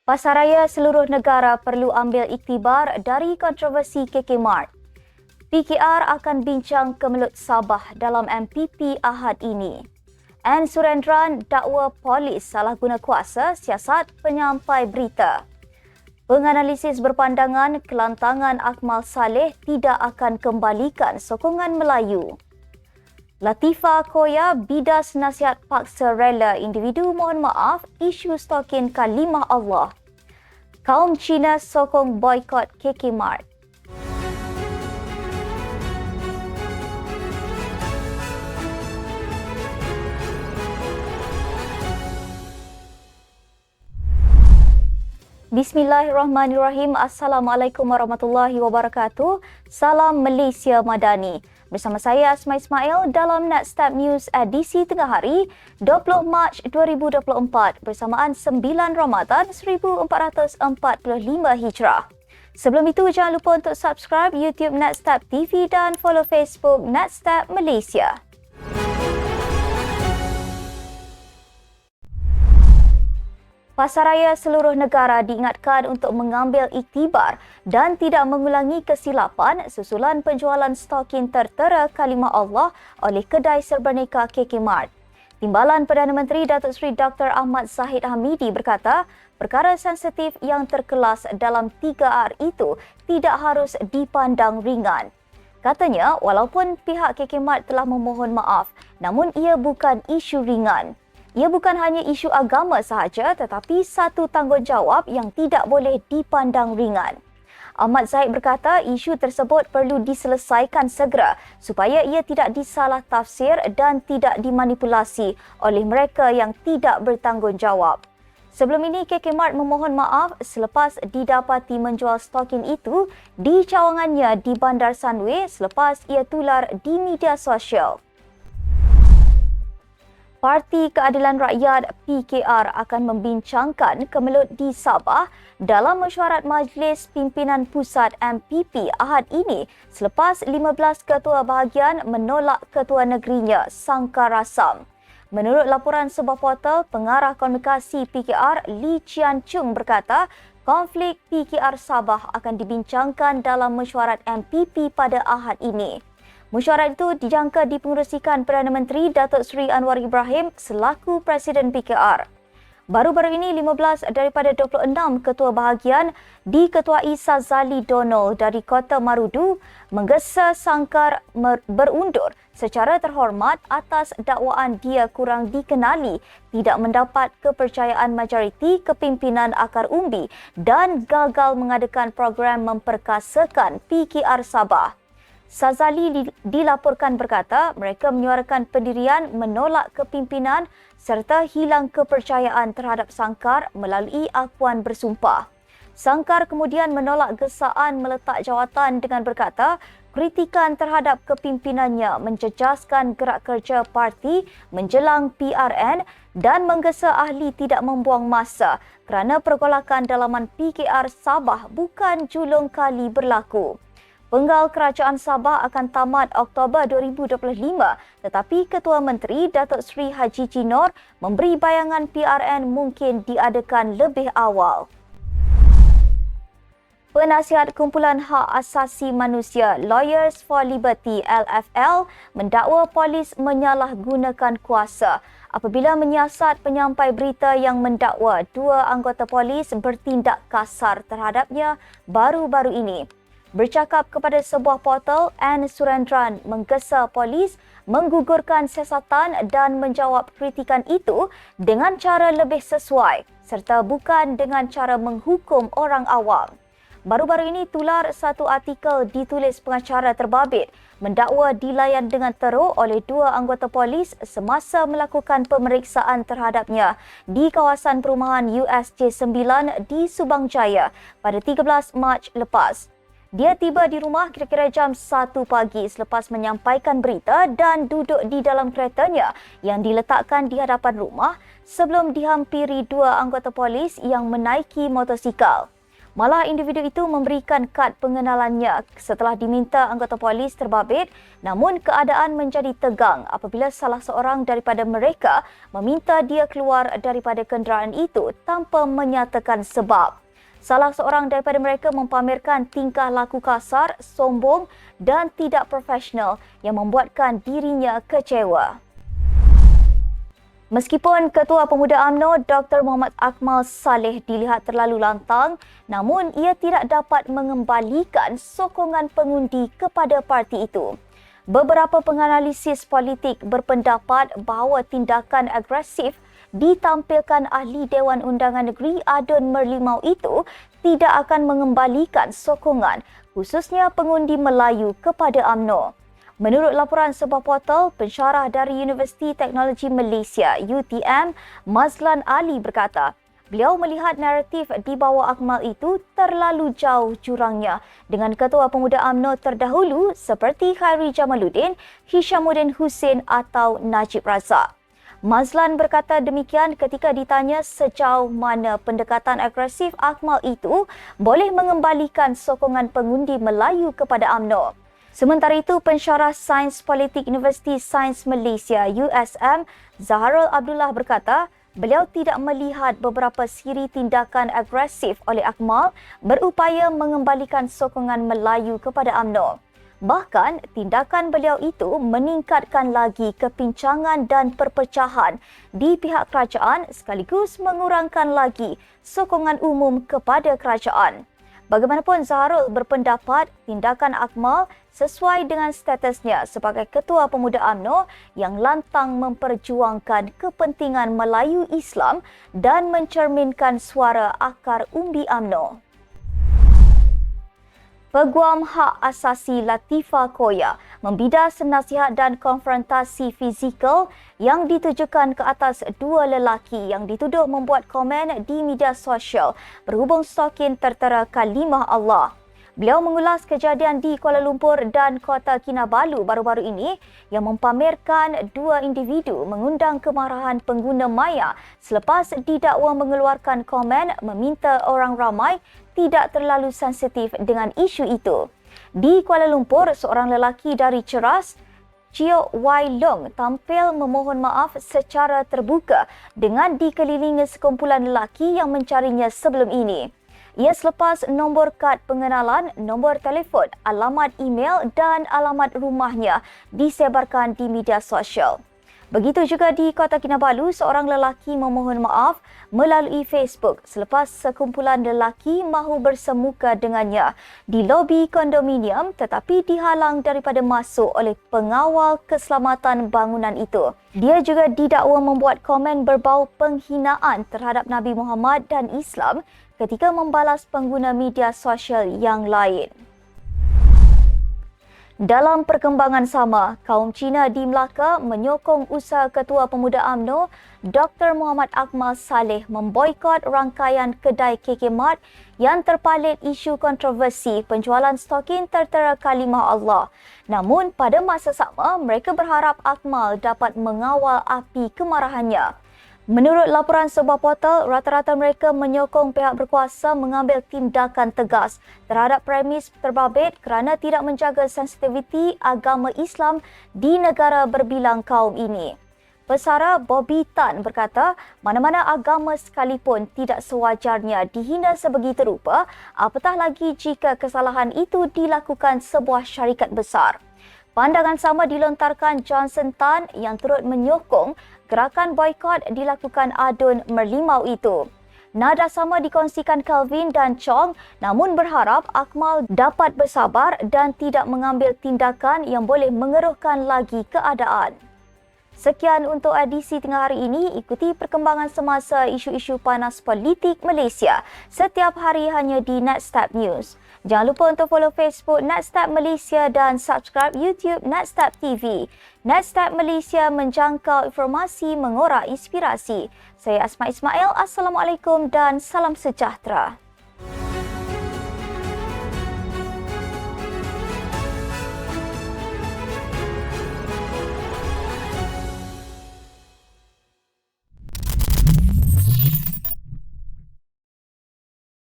Pasaraya seluruh negara perlu ambil iktibar dari kontroversi KK Mart. PKR akan bincang kemelut Sabah dalam MPP Ahad ini. N. Surendran dakwa polis salah guna kuasa siasat penyampai berita. Penganalisis berpandangan kelantangan Akmal Saleh tidak akan kembalikan sokongan Melayu. Latifah Koya bidas nasihat paksa rela individu mohon maaf isu stokin kalimah Allah. Kaum Cina sokong boikot KK Mart. Bismillahirrahmanirrahim. Assalamualaikum warahmatullahi wabarakatuh. Salam Malaysia Madani. Bersama saya Asma Ismail dalam Netstab News edisi tengah hari 20 Mac 2024 bersamaan 9 Ramadan 1445 Hijrah. Sebelum itu jangan lupa untuk subscribe YouTube Netstab TV dan follow Facebook Netstab Malaysia. Pasaraya seluruh negara diingatkan untuk mengambil iktibar dan tidak mengulangi kesilapan susulan penjualan stokin tertera kalimah Allah oleh kedai serberneka KK Mart. Timbalan Perdana Menteri Datuk Seri Dr. Ahmad Zahid Hamidi berkata, perkara sensitif yang terkelas dalam 3R itu tidak harus dipandang ringan. Katanya, walaupun pihak KK Mart telah memohon maaf, namun ia bukan isu ringan. Ia bukan hanya isu agama sahaja tetapi satu tanggungjawab yang tidak boleh dipandang ringan. Ahmad Zahid berkata isu tersebut perlu diselesaikan segera supaya ia tidak disalah tafsir dan tidak dimanipulasi oleh mereka yang tidak bertanggungjawab. Sebelum ini, KK Mart memohon maaf selepas didapati menjual stokin itu di cawangannya di Bandar Sunway selepas ia tular di media sosial. Parti Keadilan Rakyat PKR akan membincangkan kemelut di Sabah dalam mesyuarat Majlis Pimpinan Pusat MPP Ahad ini selepas 15 ketua bahagian menolak ketua negerinya Sangkar Rasam. Menurut laporan sebuah portal, pengarah komunikasi PKR Lee Chian Chung berkata konflik PKR Sabah akan dibincangkan dalam mesyuarat MPP pada Ahad ini. Mesyuarat itu dijangka dipengerusikan Perdana Menteri Datuk Seri Anwar Ibrahim selaku Presiden PKR. Baru-baru ini 15 daripada 26 ketua bahagian diketuai Sazali Donald dari Kota Marudu menggesa Sangkar berundur secara terhormat atas dakwaan dia kurang dikenali, tidak mendapat kepercayaan majoriti kepimpinan akar umbi dan gagal mengadakan program memperkasakan PKR Sabah. Sazali dilaporkan berkata mereka menyuarakan pendirian menolak kepimpinan serta hilang kepercayaan terhadap Sangkar melalui akuan bersumpah. Sangkar kemudian menolak gesaan meletak jawatan dengan berkata kritikan terhadap kepimpinannya menjejaskan gerak kerja parti menjelang PRN dan menggesa ahli tidak membuang masa kerana pergolakan dalaman PKR Sabah bukan julung kali berlaku. Penggal Kerajaan Sabah akan tamat Oktober 2025 tetapi Ketua Menteri Datuk Seri Haji Jinor memberi bayangan PRN mungkin diadakan lebih awal. Penasihat Kumpulan Hak Asasi Manusia Lawyers for Liberty LFL mendakwa polis menyalahgunakan kuasa apabila menyiasat penyampai berita yang mendakwa dua anggota polis bertindak kasar terhadapnya baru-baru ini. Bercakap kepada sebuah portal, N. Surendran menggesa polis menggugurkan siasatan dan menjawab kritikan itu dengan cara lebih sesuai serta bukan dengan cara menghukum orang awam. Baru-baru ini tular satu artikel ditulis pengacara terbabit mendakwa dilayan dengan teruk oleh dua anggota polis semasa melakukan pemeriksaan terhadapnya di kawasan perumahan USJ 9 di Subang Jaya pada 13 Mac lepas. Dia tiba di rumah kira-kira jam 1 pagi selepas menyampaikan berita dan duduk di dalam keretanya yang diletakkan di hadapan rumah sebelum dihampiri dua anggota polis yang menaiki motosikal. Malah individu itu memberikan kad pengenalannya setelah diminta anggota polis terbabit, namun keadaan menjadi tegang apabila salah seorang daripada mereka meminta dia keluar daripada kenderaan itu tanpa menyatakan sebab. Salah seorang daripada mereka mempamerkan tingkah laku kasar, sombong dan tidak profesional yang membuatkan dirinya kecewa. Meskipun Ketua Pemuda UMNO Dr. Muhammad Akmal Saleh dilihat terlalu lantang, namun ia tidak dapat mengembalikan sokongan pengundi kepada parti itu. Beberapa penganalisis politik berpendapat bahawa tindakan agresif ditampilkan ahli Dewan Undangan Negeri Adun Merlimau itu tidak akan mengembalikan sokongan, khususnya pengundi Melayu kepada UMNO. Menurut laporan sebuah portal, pensyarah dari Universiti Teknologi Malaysia UTM, Mazlan Ali berkata, beliau melihat naratif di bawah Akmal itu terlalu jauh jurangnya dengan Ketua Pemuda UMNO terdahulu seperti Khairi Jamaluddin, Hishamuddin Hussein atau Najib Razak. Mazlan berkata demikian ketika ditanya sejauh mana pendekatan agresif Akmal itu boleh mengembalikan sokongan pengundi Melayu kepada UMNO. Sementara itu, pensyarah Sains Politik Universiti Sains Malaysia USM, Zaharul Abdullah berkata, beliau tidak melihat beberapa siri tindakan agresif oleh Akmal berupaya mengembalikan sokongan Melayu kepada UMNO. Bahkan, tindakan beliau itu meningkatkan lagi kepincangan dan perpecahan di pihak kerajaan sekaligus mengurangkan lagi sokongan umum kepada kerajaan. Bagaimanapun, Zaharul berpendapat tindakan Akmal sesuai dengan statusnya sebagai Ketua Pemuda UMNO yang lantang memperjuangkan kepentingan Melayu Islam dan mencerminkan suara akar umbi UMNO. Peguam Hak Asasi Latifah Koya membidas nasihat dan konfrontasi fizikal yang ditujukan ke atas dua lelaki yang dituduh membuat komen di media sosial berhubung stokin tertera kalimah Allah. Beliau mengulas kejadian di Kuala Lumpur dan Kota Kinabalu baru-baru ini yang mempamerkan dua individu mengundang kemarahan pengguna maya selepas didakwa mengeluarkan komen meminta orang ramai tidak terlalu sensitif dengan isu itu. Di Kuala Lumpur, seorang lelaki dari Ceras, Chio Wai Long, tampil memohon maaf secara terbuka dengan dikelilingi sekumpulan lelaki yang mencarinya sebelum ini. Ia selepas nombor kad pengenalan, nombor telefon, alamat email dan alamat rumahnya disebarkan di media sosial. Begitu juga di Kota Kinabalu, seorang lelaki memohon maaf melalui Facebook selepas sekumpulan lelaki mahu bersemuka dengannya di lobi kondominium tetapi dihalang daripada masuk oleh pengawal keselamatan bangunan itu. Dia juga didakwa membuat komen berbau penghinaan terhadap Nabi Muhammad dan Islam ketika membalas pengguna media sosial yang lain. Dalam perkembangan sama, kaum Cina di Melaka menyokong usaha Ketua Pemuda UMNO Dr. Muhammad Akmal Saleh memboikot rangkaian kedai KK Mart yang terpalit isu kontroversi penjualan stokin tertera kalimah Allah. Namun pada masa sama, mereka berharap Akmal dapat mengawal api kemarahannya. Menurut laporan sebuah portal, rata-rata mereka menyokong pihak berkuasa mengambil tindakan tegas terhadap premis terbabit kerana tidak menjaga sensitiviti agama Islam di negara berbilang kaum ini. Pesara Bobby Tan berkata, mana-mana agama sekalipun tidak sewajarnya dihina sebegitu rupa, apatah lagi jika kesalahan itu dilakukan sebuah syarikat besar. Pandangan sama dilontarkan Johnson Tan yang turut menyokong gerakan boikot dilakukan Adun Merlimau itu. Nada sama dikongsikan Kelvin dan Chong, namun berharap Akmal dapat bersabar dan tidak mengambil tindakan yang boleh mengeruhkan lagi keadaan. Sekian untuk edisi tengah hari ini. Ikuti perkembangan semasa isu-isu panas politik Malaysia setiap hari hanya di Netstab News. Jangan lupa untuk follow Facebook Netstab Malaysia dan subscribe YouTube Netstab TV. Netstab Malaysia menjangkau informasi mengorak inspirasi. Saya Asma Ismail. Assalamualaikum dan salam sejahtera.